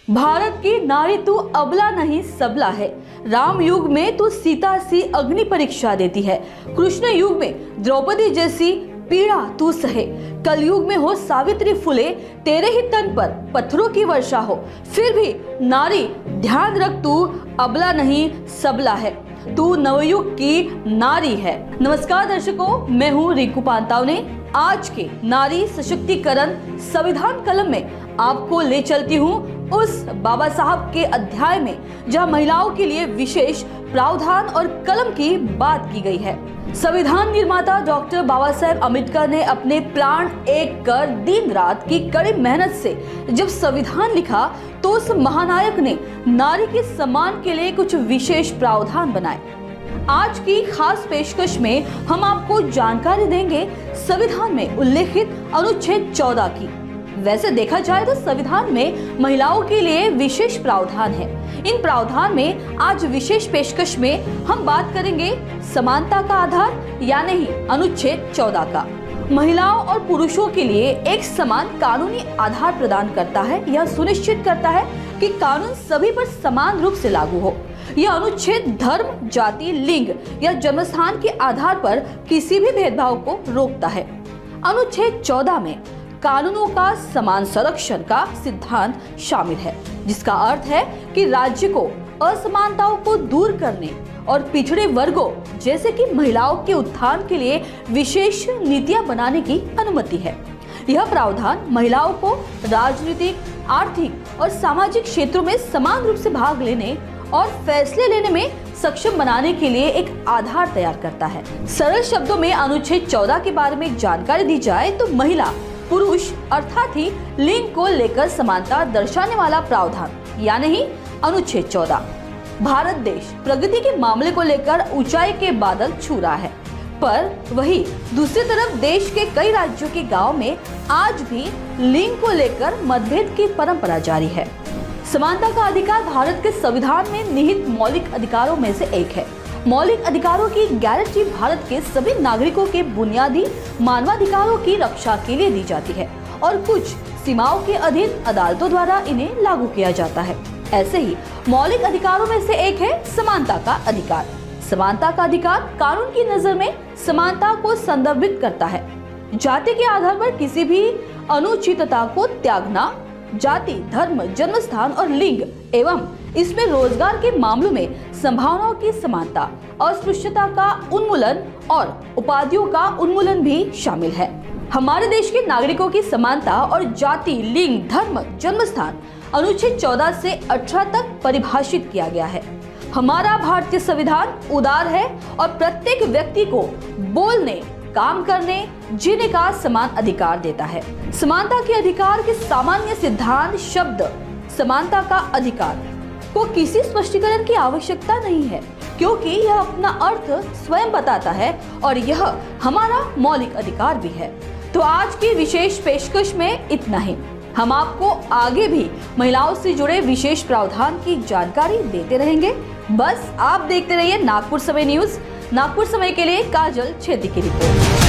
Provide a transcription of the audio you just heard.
भारत की नारी तू अबला नहीं सबला है। राम युग में तू सीता सी अग्नि परीक्षा देती है। कृष्ण युग में द्रौपदी जैसी पीड़ा तू सहे। कलयुग में हो सावित्री फुले, तेरे ही तन पर पत्थरों की वर्षा हो। फिर भी नारी ध्यान रख, तू अबला नहीं सबला है, तू नवयुग की नारी है। नमस्कार दर्शकों, मैं हूँ रिंकू पांतावने। आज के नारी सशक्तिकरण संविधान कलम में आपको ले चलती हूँ उस बाबा साहब के अध्याय में जहाँ महिलाओं के लिए विशेष प्रावधान और कलम की बात की गई है। संविधान निर्माता डॉक्टर बाबा साहेब अम्बेडकर ने अपने प्राण एक कर दिन रात की कड़ी मेहनत से जब संविधान लिखा तो उस महानायक ने नारी के सम्मान के लिए कुछ विशेष प्रावधान बनाए। आज की खास पेशकश में हम आपको जानकारी देंगे संविधान में उल्लेखित अनुच्छेद 14 की। वैसे देखा जाए तो संविधान में महिलाओं के लिए विशेष प्रावधान है। इन प्रावधान में आज विशेष पेशकश में हम बात करेंगे समानता का आधार यानी ही अनुच्छेद 14 का। महिलाओं और पुरुषों के लिए एक समान कानूनी आधार प्रदान करता है। यह सुनिश्चित करता है कि कानून सभी पर समान रूप से लागू हो। यह अनुच्छेद धर्म, जाति, लिंग या जन्मस्थान के आधार पर किसी भी भेदभाव को रोकता है। अनुच्छेद 14 में कानूनों का समान संरक्षण का सिद्धांत शामिल है, जिसका अर्थ है कि राज्य को असमानताओं को दूर करने और पिछड़े वर्गों जैसे कि महिलाओं के उत्थान के लिए विशेष नीतियां बनाने की अनुमति है। यह प्रावधान महिलाओं को राजनीतिक, आर्थिक और सामाजिक क्षेत्रों में समान रूप से भाग लेने और फैसले लेने में सक्षम बनाने के लिए एक आधार तैयार करता है। सरल शब्दों में अनुच्छेद 14 के बारे में जानकारी दी जाए तो महिला पुरुष अर्थात ही लिंग को लेकर समानता दर्शाने वाला प्रावधान यानी ही अनुच्छेद 14। भारत देश प्रगति के मामले को लेकर ऊंचाई के बादल छू रहा है, पर वही दूसरी तरफ देश के कई राज्यों के गांव में आज भी लिंग को लेकर मतभेद की परंपरा जारी है। समानता का अधिकार भारत के संविधान में निहित मौलिक अधिकारों में से एक है। मौलिक अधिकारों की गारंटी भारत के सभी नागरिकों के बुनियादी मानवाधिकारों की रक्षा के लिए दी जाती है और कुछ सीमाओं के अधीन अदालतों द्वारा इन्हें लागू किया जाता है। ऐसे ही मौलिक अधिकारों में से एक है समानता का अधिकार। समानता का अधिकार कानून की नजर में समानता को संदर्भित करता है। जाति के आधार पर किसी भी अनुचितता को त्यागना, जाति, धर्म, जन्मस्थान और लिंग एवं इसमें रोजगार के मामलों में संभावनाओं की समानता, अस्पृश्यता का उन्मूलन और उपाधियों का उन्मूलन भी शामिल है। हमारे देश के नागरिकों की समानता और जाति, लिंग, धर्म, जन्मस्थान अनुच्छेद 14 से 18 तक परिभाषित किया गया है। हमारा भारतीय संविधान उदार है और प्रत्येक व्यक्ति को बोलने, काम करने, जीने का समान अधिकार देता है। समानता के अधिकार के सामान्य सिद्धांत शब्द समानता का अधिकार को किसी स्पष्टीकरण की आवश्यकता नहीं है, क्योंकि यह अपना अर्थ स्वयं बताता है और यह हमारा मौलिक अधिकार भी है। तो आज की विशेष पेशकश में इतना ही। हम आपको आगे भी महिलाओं से जुड़े विशेष प्रावधान की जानकारी देते रहेंगे। बस आप देखते रहिए नागपुर समय न्यूज। नागपुर समय के लिए काजल छेदी की रिपोर्ट।